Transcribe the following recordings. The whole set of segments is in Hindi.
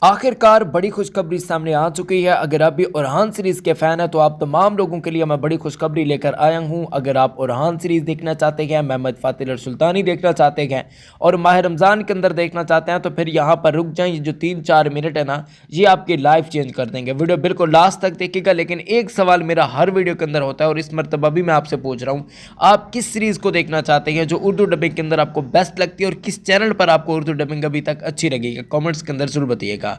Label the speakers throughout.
Speaker 1: आखिरकार बड़ी खुशखबरी सामने आ चुकी है। अगर आप भी उरहान सीरीज के फैन हैं तो आप तमाम लोगों के लिए मैं बड़ी खुशखबरी लेकर आया हूं। अगर आप उरहान सीरीज देखना चाहते हैं, मोहम्मद फातिल और सुल्तानी देखना चाहते हैं और माह रमज़ान के अंदर देखना चाहते हैं तो फिर यहां पर रुक जाएं। ये जो 3-4 मिनट है ना, ये आपकी लाइफ चेंज कर देंगे। वीडियो बिल्कुल लास्ट तक देखिएगा। लेकिन एक सवाल मेरा हर वीडियो के अंदर होता है और इस मरतबा भी मैं आपसे पूछ रहा हूँ, आप किस सीरीज़ को देखना चाहते हैं जो उर्दू डबिंग के अंदर आपको बेस्ट लगती है और किस चैनल पर आपको उर्दू डबिंग अभी तक अच्छी लगेगी? कॉमेंट्स के अंदर जरूर बताइएगा।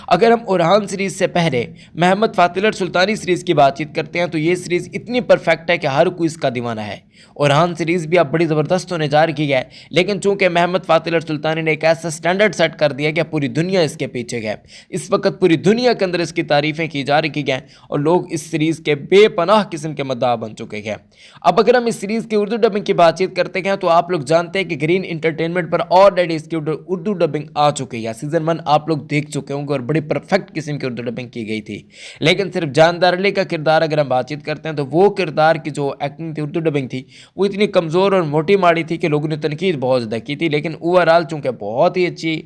Speaker 1: अगर हम उरहान सीरीज से पहले मोहम्मद फातिल और सुल्तानी सीरीज की बातचीत करते हैं तो ये सीरीज इतनी परफेक्ट है कि हर कोई इसका दीवाना है। उरहान सीरीज भी अब बड़ी ज़बरदस्त होने जा रही है, लेकिन चूंकि मोहम्मद फातिल और सुल्तानी ने एक ऐसा स्टैंडर्ड सेट कर दिया कि पूरी दुनिया इसके पीछे है। इस वक्त पूरी दुनिया के अंदर इसकी तारीफें की जा रही हैं और लोग इस सीरीज के बेपनाह किस्म के मद्दाह बन चुके हैं। अब अगर हम इस सीरीज की उर्दू डबिंग की बातचीत करते हैं तो आप लोग जानते हैं कि ग्रीन एंटरटेनमेंट पर ऑलरेडी इसकी उर्दू डबिंग आ चुकी है। सीजन 1 आप लोग देख चुके होंगे और बड़ी परफेक्ट किस्म की उर्दू डबिंग की गई थी। लेकिन सिर्फ जानदार अली का किरदार अगर हम बातचीत करते हैं तो वो किरदार की जो एक्टिंग थी, उर्दू डबिंग थी, वो इतनी कमज़ोर और मोटी माड़ी थी कि लोगों ने तनकीद बहुत ज़्यादा की थी। लेकिन ओवरऑल चूँकि बहुत ही अच्छी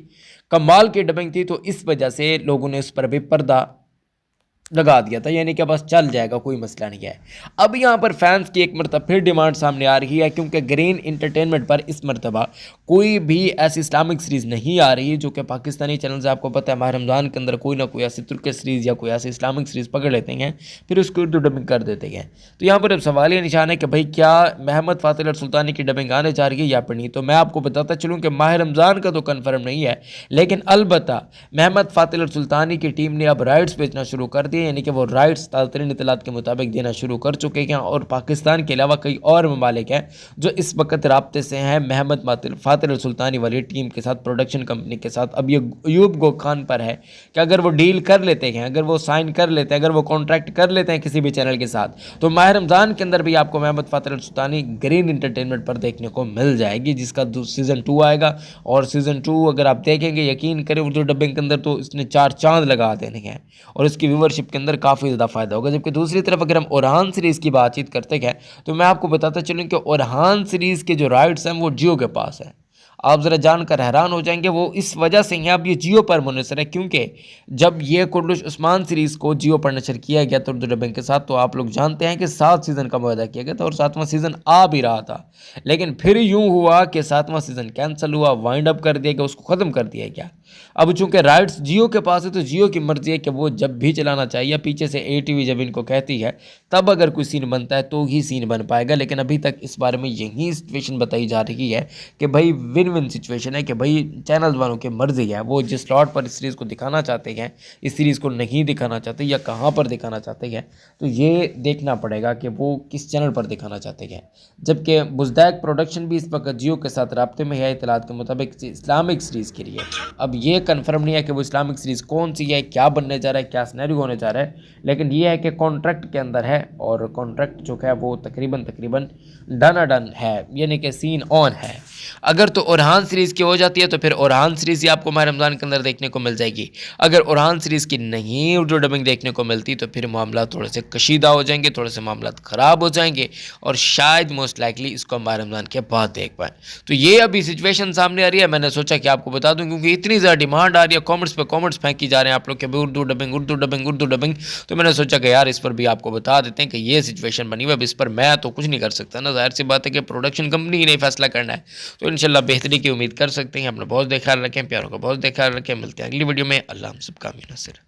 Speaker 1: कमाल की डबिंग थी तो इस वजह से लोगों ने उस पर भी पर्दा लगा दिया था, यानी कि बस चल जाएगा, कोई मसला नहीं है। अब यहाँ पर फैंस की एक मरतबा फिर डिमांड सामने आ रही है, क्योंकि ग्रीन एंटरटेनमेंट पर इस मरतबा कोई भी ऐसी इस्लामिक सीरीज़ नहीं आ रही जो कि पाकिस्तानी चैनल से आपको पता है माह रमज़ान के अंदर कोई ना कोई ऐसी तुर्की सीरीज़ या कोई ऐसी इस्लामिक सीरीज़ पकड़ लेते हैं, फिर उसकी उर्दू डबिंग कर देते हैं। तो यहाँ पर अब सवाल ये निशान है कि भाई क्या मोहम्मद फातिल और सुल्तानी की डबिंग आने जा रही है या फिर नहीं। तो मैं आपको बताता चलूँ कि माह रमज़ान का तो कन्फर्म नहीं है, लेकिन अलबत्ता मोहम्मद फातिल और सुल्तानी की टीम ने अब राइट्स बेचना शुरू कर दिए, यानी कि वो राइट्स ताज़ा इत्तलात के मुताबिक देना शुरू कर चुके हैं। और पाकिस्तान के अलावा कई और ममालिक हैं जो इस वक्त राब्ते से हैं मोहम्मद फातिल और सुल्तानी वाली टीम के साथ, प्रोडक्शन कंपनी के साथ। अब ये अयूब गो खान पर है कि अगर वो डील कर लेते हैं, अगर वो साइन कर लेते हैं, अगर वो कॉन्ट्रैक्ट कर लेते हैं किसी भी चैनल के साथ, तो माह रमज़ान के अंदर भी आपको मोहम्मद फातिल और सुल्तानी ग्रीन एंटरटेनमेंट पर देखने को मिल जाएगी, जिसका सीज़न 2 आएगा। और सीज़न 2 अगर आप देखेंगे, यकीन करें उर्दू डबिंग के अंदर, तो इसने 4 चांद लगा देने हैं और इसकी व्यूवरशिप के अंदर काफ़ी ज़्यादा फ़ायदा होगा। जबकि दूसरी तरफ अगर हम उरहान सीरीज़ की बातचीत करते हैं तो मैं आपको बताता चलूँ कि उरहान सीरीज़ के जो राइट्स हैं वो जियो के पास है। आप ज़रा जानकर हैरान हो जाएंगे, वो इस वजह से ही अब ये जियो पर मुनहसर है, क्योंकि जब ये कुर्लुश उस्मान सीरीज़ को जियो पर नशर किया गया तो उर्दू डबिंग के साथ, तो आप लोग जानते हैं कि 7 सीज़न का मुआहदा किया गया था और 7वां सीज़न आ भी रहा था। लेकिन फिर यूँ हुआ कि 7वां सीज़न कैंसिल हुआ, वाइंड अप कर दिया गया, उसको ख़त्म कर दिया गया। अब चूंकि राइट्स जियो के पास है तो जियो की मर्जी है कि वो जब भी चलाना चाहिए, पीछे से ATV जब इनको कहती है तब अगर कोई सीन बनता है तो ही सीन बन पाएगा। लेकिन अभी तक इस बारे में यही सिचुएशन बताई जा रही है कि भाई विन विन सिचुएशन है, कि भाई चैनल वालों की मर्जी है, वो जिस स्लॉट पर इस सीरीज़ को दिखाना चाहते हैं, इस सीरीज़ को नहीं दिखाना चाहते या कहाँ पर दिखाना चाहते हैं, तो ये देखना पड़ेगा कि वो किस चैनल पर दिखाना चाहते हैं। जबकि बुज़दैक प्रोडक्शन भी इस वक्त जियो के साथ राब्ते में है इत्तलात के मुताबिक इस्लामिक सीरीज़ के लिए। अब ये कंफर्म नहीं है कि वो इस्लामिक सीरीज़ कौन सी है, क्या बनने जा रहा है, क्या सिनेरियो होने जा रहा है, लेकिन ये है कि कॉन्ट्रैक्ट के अंदर है और कॉन्ट्रैक्ट जो है वो तकरीबन डन है, यानी कि सीन ऑन है। अगर तो उरहान सीरीज़ की हो जाती है तो फिर उरहान सीरीज़ ही आपको माह रमज़ान के अंदर देखने को मिल जाएगी। अगर उरहान सीरीज़ की नहीं उर्दू डबिंग देखने को मिलती तो फिर मामला थोड़े से कशीदा हो जाएंगे, थोड़े से मामला ख़राब हो जाएंगे और शायद मोस्ट लाइकली इसको माह रमज़ान के बाद देख पाएँ। तो ये अभी सिचुएशन सामने आ रही है। मैंने सोचा कि आपको बता दूँ, क्योंकि इतनी ज़्यादा डिमांड आ रही है, कॉमेंट्स पे कॉमेंट्स फेंकी जा रहे हैं आप लोग के Urdu dubbing Urdu dubbing Urdu dubbing. तो मैंने सोचा कि यार इस पर भी आपको बता देते हैं कि ये सिचुएशन बनी हुई है। अब इस पर मैं तो कुछ नहीं कर सकता ना, जाहिर सी बात है कि प्रोडक्शन कंपनी ही नहीं फैसला करना है। तो इंशाल्लाह बेहतरी की उम्मीद कर सकते हैं। अपना बहुत ख्याल रखें, प्यारों का बहुत ख्याल रखें। मिलते हैं अगली वीडियो में। अल्लाह हम सबका आमीन।